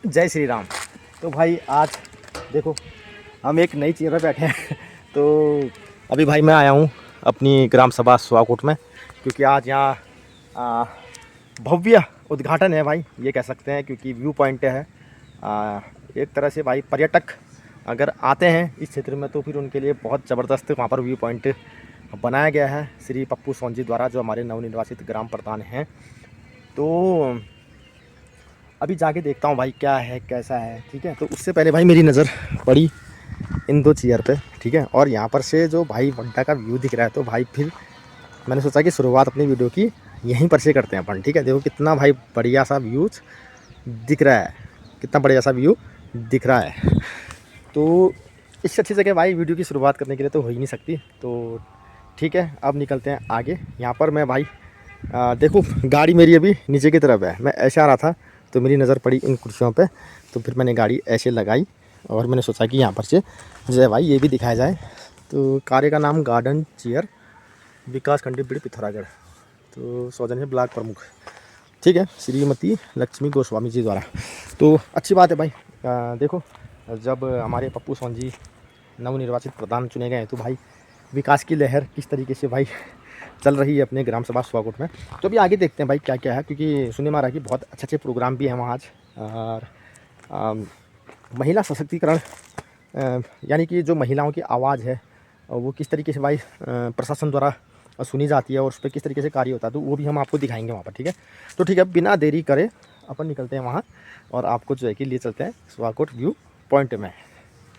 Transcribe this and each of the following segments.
जय श्री राम। तो भाई आज देखो हम एक नई चेयर पर बैठे हैं। तो अभी भाई मैं आया हूँ अपनी ग्राम सभा सुहागोट में, क्योंकि आज यहाँ भव्य उद्घाटन है भाई, ये कह सकते हैं, क्योंकि व्यू पॉइंट है। एक तरह से भाई पर्यटक अगर आते हैं इस क्षेत्र में तो फिर उनके लिए बहुत ज़बरदस्त वहाँ पर व्यू पॉइंट बनाया गया है श्री पप्पू सोन जी द्वारा, जो हमारे नवनिर्वाचित ग्राम प्रधान हैं। तो अभी जाके देखता हूँ भाई क्या है कैसा है, ठीक है। तो उससे पहले भाई मेरी नज़र पड़ी इन दो चेयर पे, ठीक है। और यहाँ पर से जो भाई वड्डा का व्यू दिख रहा है, तो भाई फिर मैंने सोचा कि शुरुआत अपनी वीडियो की यहीं पर से करते हैं अपन, ठीक है। देखो कितना भाई बढ़िया सा व्यू दिख रहा है, कितना बढ़िया सा व्यू दिख रहा है। तो इससे अच्छी जगह भाई वीडियो की शुरुआत करने के लिए तो हो ही नहीं सकती। तो ठीक है, अब निकलते हैं आगे। यहाँ पर मैं भाई देखो गाड़ी मेरी अभी नीचे की तरफ है, मैं ऐसे आ रहा था तो मेरी नज़र पड़ी इन कुर्सियों पे, तो फिर मैंने गाड़ी ऐसे लगाई और मैंने सोचा कि यहाँ पर से जो है भाई ये भी दिखाया जाए। तो कार्य का नाम गार्डन चेयर विकास खंडी बीड़ पिथौरागढ़, तो सौजन्य ब्लॉक प्रमुख, ठीक है, श्रीमती लक्ष्मी गोस्वामी जी द्वारा। तो अच्छी बात है भाई। देखो जब हमारे पप्पू सोन जी नवनिर्वाचित प्रधान चुने गए तो भाई विकास की लहर किस तरीके से भाई चल रही है अपने ग्राम सभा सुहागोट में। तो अभी आगे देखते हैं भाई क्या क्या है, क्योंकि सुनने में आ रहा है कि बहुत अच्छे अच्छे प्रोग्राम भी हैं वहाँ आज। और महिला सशक्तिकरण यानी कि जो महिलाओं की आवाज़ है वो किस तरीके से भाई प्रशासन द्वारा सुनी जाती है और उस पर किस तरीके से कार्य होता है, तो वो भी हम आपको दिखाएंगे वहाँ पर, ठीक है। तो ठीक है, बिना देरी करे अपन निकलते हैं वहाँ और आपको जो है कि लिए चलते हैं सुहागोट व्यू पॉइंट में।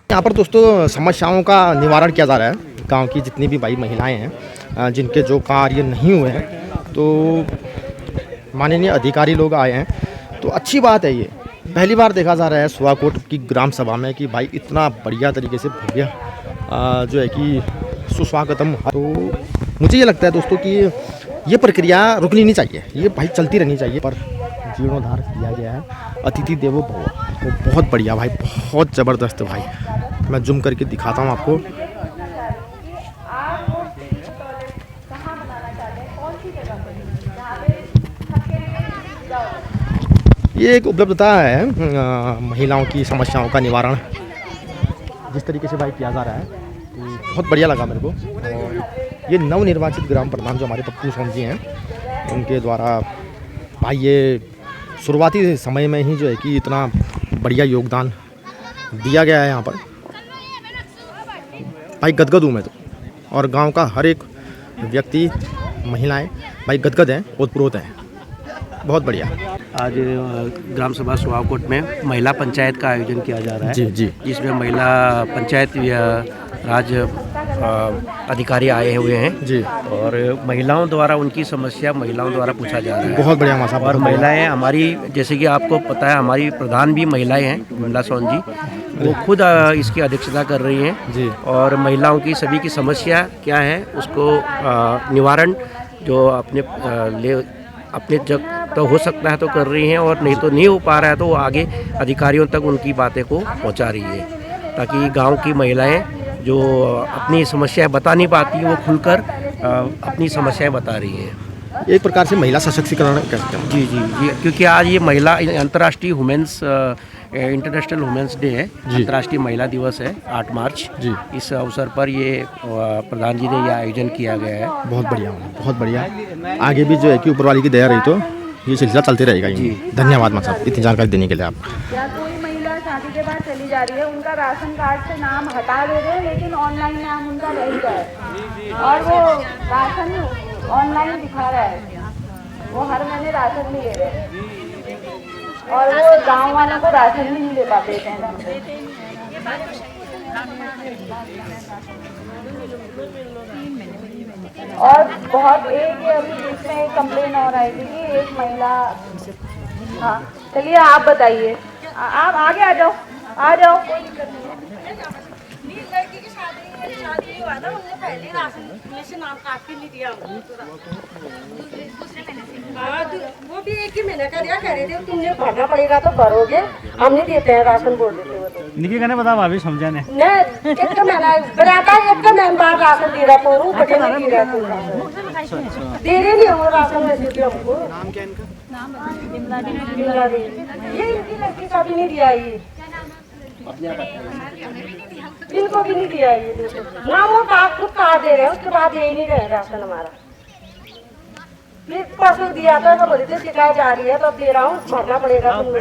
यहाँ पर दोस्तों समस्याओं का निवारण किया जा रहा है। गांव की जितनी भी भाई महिलाएं हैं जिनके जो कार्य नहीं हुए हैं, तो माननीय अधिकारी लोग आए हैं, तो अच्छी बात है। ये पहली बार देखा जा रहा है सुहागोट की ग्राम सभा में कि भाई इतना बढ़िया तरीके से भव्य जो है कि सुस्वागतम। तो मुझे ये लगता है दोस्तों कि ये प्रक्रिया रुकनी नहीं चाहिए, ये भाई चलती रहनी चाहिए। पर जीर्णोद्धार किया गया है, अतिथि देवो भव, तो बहुत बढ़िया भाई, बहुत ज़बरदस्त भाई। मैं जूम करके दिखाता हूँ आपको। ये एक उपलब्धता है महिलाओं की समस्याओं का निवारण जिस तरीके से भाई किया जा रहा है, तो बहुत बढ़िया लगा मेरे को। और ये नवनिर्वाचित ग्राम प्रधान जो हमारे पप्पू सोन जी हैं, उनके द्वारा भाई ये शुरुआती समय में ही जो है कि इतना बढ़िया योगदान दिया गया है यहाँ पर। भाई गदगद हूँ मैं तो, और गांव का हर एक व्यक्ति महिलाएं भाई गदगद हैं, ओतप्रोत हैं, बहुत बढ़िया। आज ग्राम सभा सुहागोट में महिला पंचायत का आयोजन किया जा रहा है, जी जी, जिसमें महिला पंचायत राज अधिकारी आए हुए हैं जी, और महिलाओं द्वारा उनकी समस्या महिलाओं द्वारा पूछा जा रहा है। बहुत बढ़िया मासा। और महिलाएं हमारी, जैसे कि आपको पता है, हमारी प्रधान भी महिलाएं हैं, विमला सोन जी, वो खुद इसकी अध्यक्षता कर रही हैं जी। और महिलाओं की सभी की समस्या क्या है उसको निवारण जो अपने जग तो हो सकता है तो कर रही हैं, और नहीं तो नहीं हो पा रहा है तो वो आगे अधिकारियों तक उनकी बातें को पहुंचा रही है, ताकि गांव की महिलाएं जो अपनी समस्याएं बता नहीं पाती वो खुलकर अपनी समस्याएं बता रही हैं। एक प्रकार से महिला सशक्तिकरण कह सकते हैं। जी जी जी, क्योंकि आज ये महिला अंतर्राष्ट्रीय वुमेंस इंटरनेशनल वुमेंस डे है, अंतर्राष्ट्रीय महिला दिवस है 8 मार्च जी। इस अवसर पर ये प्रधान जी ने यह आयोजन किया गया है। बहुत बढ़िया, बहुत बढ़िया। आगे भी जो है कि ऊपर वाली की दया रही तो ये सिलसिला चलते रहेगा जी। धन्यवाद मां साहब इतनी जानकारी देने के लिए। आप या कोई महिला शादी के बाद चली जा रही है, उनका राशन कार्ड से नाम हटा दे रहे हैं, लेकिन ऑनलाइन नाम उनका रह गया है और वो राशन ऑनलाइन दिखा रहा है, वो हर महीने राशन नहीं ले रहे हैं और वो गांव वालों को राशन भी नहीं ले पाते हैं। और बहुत एक अभी बीच में एक कंप्लेन और आई थी कि एक महिला, हाँ चलिए आप बताइए, आप आगे आ जाओ, आ जाओ। शादी हुआ था हमने पहले राशन में से नाम काट के नहीं दिया हाँ वो भी एक ही महीने का दिया कह रहे थे तुमने भरना पड़ेगा तो भरोगे हम नहीं देते हैं राशन बोल देते हो तो निकी कहने बता भाभी समझा ने एक का महीना बनाता एक का मेंबर राशन दे रहा पोरू बटे नहीं दे रहा दे रहे नहीं हो राशन में से हमको नाम क्या इनका? बिमला दी ये इनकी लड़की का भी नहीं दिया ये इनको भी नहीं दिया ये ना वो खुद कहा दे रहे हैं उसके बाद यही नहीं रहे राशन हमारा फिर परसों दिया था तो बोली थी शिकायत जा रही है तो अब दे रहा हूँ भरना पड़ेगा तुम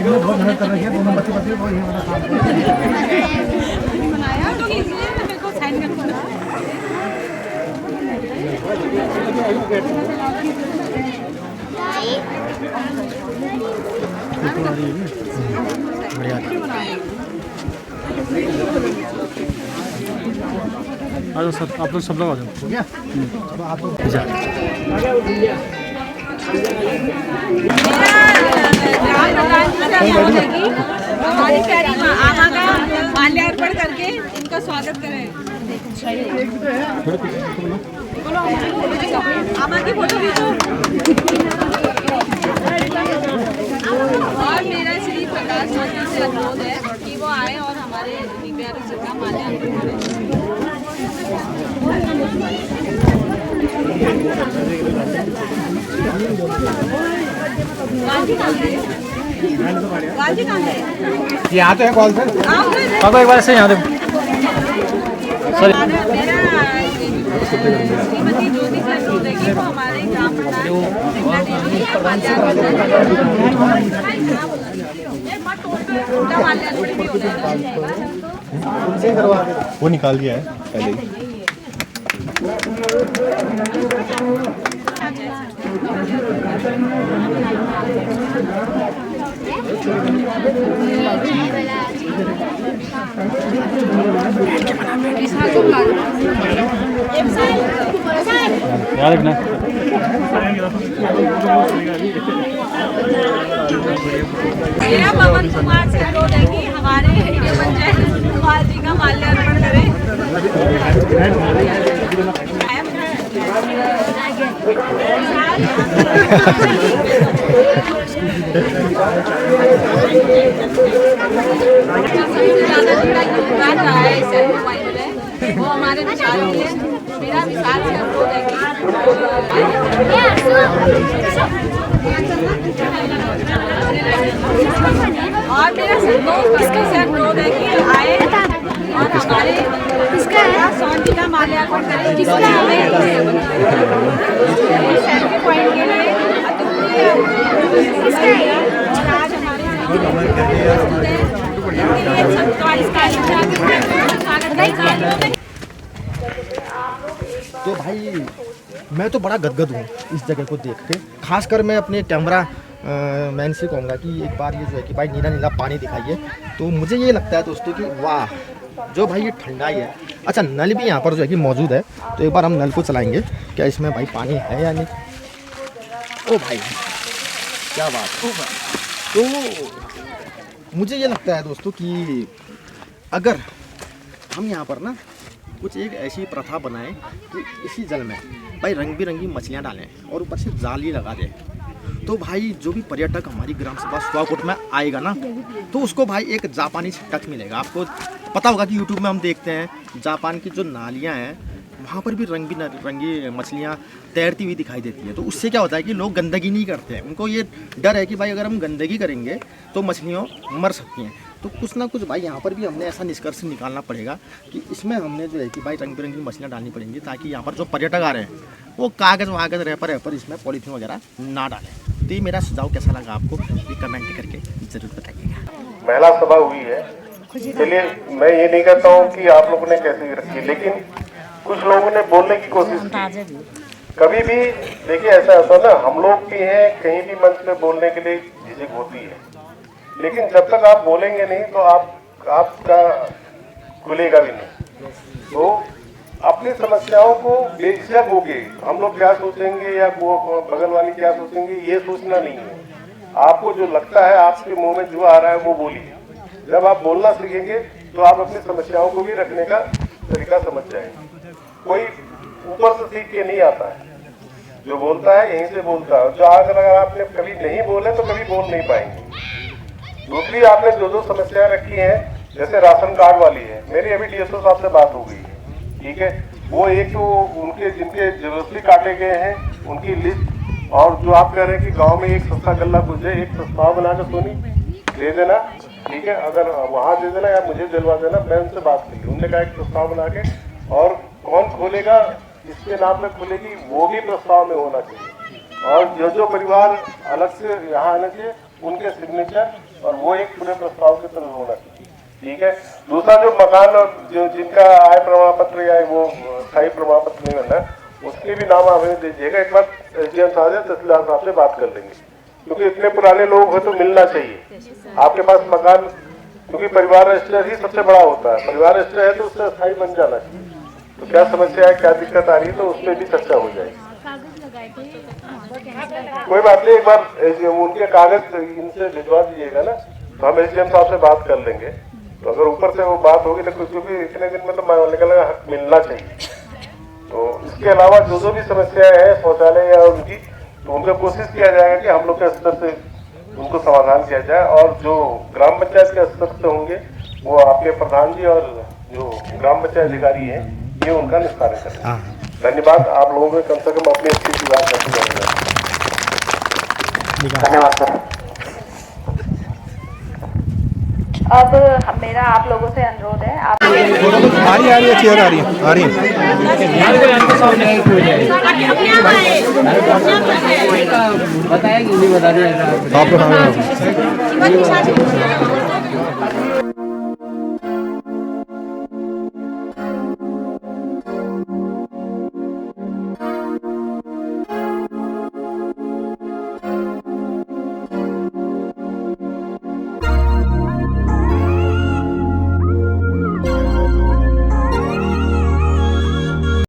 लोगों को बहुत मेहनत कर रही है दोनों बच्चे वो ये वाला काम बनाया तो इसलिए मेरे को साइन करना बढ़िया आ जाओ सब आप लोग सब लोग आ जाओ हो गया अब आप लोग हमारी प्यारी आमा का माल्यार्पण करके इनका स्वागत करें। आमा की फोटो खींचो। और मेरा श्री प्रकाश माता से अनुरोध है कि वो आए और हमारे प्यारे सबका माल्यार्पण करें। यहाँ तो है कॉल सर पापा एक बार से यहाँ देखो सर श्रीमती ज्योति सर देगी वो हमारे ग्राम प्रधान वो निकाल दिया है पहले ही याद रखना मेरा पवन कुमार से अनुरोध है कि हमारे पंचायत कुमार जी का माल्यार्पण करें। सबसे ज़्यादा जिनका योगदान रहा है इस मोबाइल में वो हमारे विचारों के मेरा विशाल से अनुरोध है और मेरा किसका से अनुरोध है कि आए और हमारे सोनी का माल्यार्पण करें, जिसका हमें सेल्फी पॉइंट के लिए तो भाई मैं तो बड़ा गदगद हूँ इस जगह को देख के। खासकर मैं अपने कैमरा मैन से कहूँगा कि एक बार ये जो है कि भाई नीला नीला पानी दिखाइए। तो मुझे ये लगता है दोस्तों कि वाह, जो भाई ये ठंडाई है। अच्छा, नल भी यहाँ पर जो है कि मौजूद है, तो एक बार हम नल को चलाएंगे, क्या इसमें भाई पानी है या नहीं। ओ भाई क्या बात। तो मुझे ये लगता है दोस्तों कि अगर हम यहाँ पर ना कुछ एक ऐसी प्रथा बनाएं कि इसी जल में भाई रंग बिरंगी मछलियाँ डालें और ऊपर से जाली लगा दें, तो भाई जो भी पर्यटक हमारी ग्राम सभा स्वाकोट में आएगा ना, तो उसको भाई एक जापानी टच मिलेगा। आपको पता होगा कि यूट्यूब में हम देखते हैं जापान की जो नालियाँ हैं वहाँ पर भी रंग बिरंगी मछलियाँ तैरती हुई दिखाई देती है। तो उससे क्या होता है कि लोग गंदगी नहीं करते हैं। उनको ये डर है कि भाई अगर हम गंदगी करेंगे तो मछलियाँ मर सकती हैं। तो कुछ ना कुछ भाई यहाँ पर भी हमने ऐसा निष्कर्ष निकालना पड़ेगा कि इसमें हमने जो है कि भाई रंग बिरंगी मछलियाँ डालनी पड़ेंगी, ताकि यहाँ पर जो पर्यटक आ रहे हैं वो कागज़ वागज़ रेपर इसमें पॉलीथीन वगैरह ना डालें। तो ये मेरा सुझाव कैसा लगा आपको, ये कमेंट करके ज़रूर बताइएगा। महिला सभा हुई है, चलिए मैं ये नहीं कहता हूँ कि आप लोगों ने कैसे रखी, लेकिन कुछ लोगों ने बोलने की कोशिश की। कभी भी देखिए ऐसा होता है ना, हम लोग भी हैं कहीं भी मंच पे बोलने के लिए झिझक होती है, लेकिन जब तक आप बोलेंगे नहीं तो आपका खुलेगा भी नहीं। तो अपनी समस्याओं को बेझिझक होके हम लोग क्या सोचेंगे या वो बगल वाली क्या सोचेंगे, ये सोचना नहीं है। आपको जो लगता है, आपके मुंह में जो आ रहा है वो बोलिए। जब आप बोलना सीखेंगे तो आप अपनी समस्याओं को भी रखने का तरीका समझ जाएंगे। कोई ऊपर से सीख के नहीं आता है, जो बोलता है यहीं से बोलता है। जो अगर आपने कभी नहीं बोले तो कभी बोल नहीं पाएंगे। दूसरी, आपने जो समस्याएं रखी हैं, जैसे राशन कार्ड वाली है, मेरी अभी डीएसओ साहब से बात हो गई है, ठीक है। वो एक तो उनके जिनके जरूरती काटे गए हैं उनकी लिस्ट, और जो आप कह रहे हैं कि गांव में एक सस्ता गल्ला खुल जाए, एक प्रस्ताव बनाकर सोनी दे देना, ठीक है। अगर वहाँ दे देना या मुझे दिलवा देना, मैं उनसे बात की। उन्होंने कहा एक प्रस्ताव बना के, और कौन खोलेगा, इसके नाम में खुलेगी, वो भी प्रस्ताव में होना चाहिए। और जो परिवार अलग से यहाँ आने चाहिए उनके सिग्नेचर, और वो एक पूरे प्रस्ताव के तरह होना चाहिए, ठीक है। दूसरा, जो मकान जो जिनका आय प्रमाण पत्र या वो स्थायी प्रमाण पत्र नहीं बनना, उसके भी नाम हमें दीजिएगा। एक बार एसडीएम साहब से, तहसीलदार साहब से बात कर लेंगे, क्योंकि इतने पुराने लोग हो तो मिलना चाहिए। आपके पास मकान, क्योंकि परिवार रजिस्टर ही सबसे बड़ा होता है, परिवार रजिस्टर है तो उससे स्थायी बन जाना चाहिए। तो क्या समस्या है, क्या दिक्कत आ रही है, तो उस पर भी चर्चा हो जाएगी। कोई बात नहीं, एक बार उनके कागज इनसे भिजवा दीजिएगा ना, तो हम एसडीएम साहब से बात कर लेंगे। तो अगर ऊपर से वो बात होगी तो क्योंकि इतने दिन में तो निकलने का हक मिलना चाहिए। तो इसके अलावा जो भी समस्याएं हैं शौचालय या उनकी, तो उनका कोशिश किया जाएगा कि हम लोग के स्तर से उनको समाधान किया जाए। और जो ग्राम पंचायत के स्तर से होंगे वो आपके प्रधान जी और जो ग्राम पंचायत अधिकारी हैं, ये उनका निस्तारण करेंगे। धन्यवाद। आप लोगों को कम से कम अपनी स्थिति की बात करते जाएगा। धन्यवाद सर। अब मेरा आप लोगों से अनुरोध है, आप आ रही है, चेयर आ रही है। बताया कि नहीं बता दिया।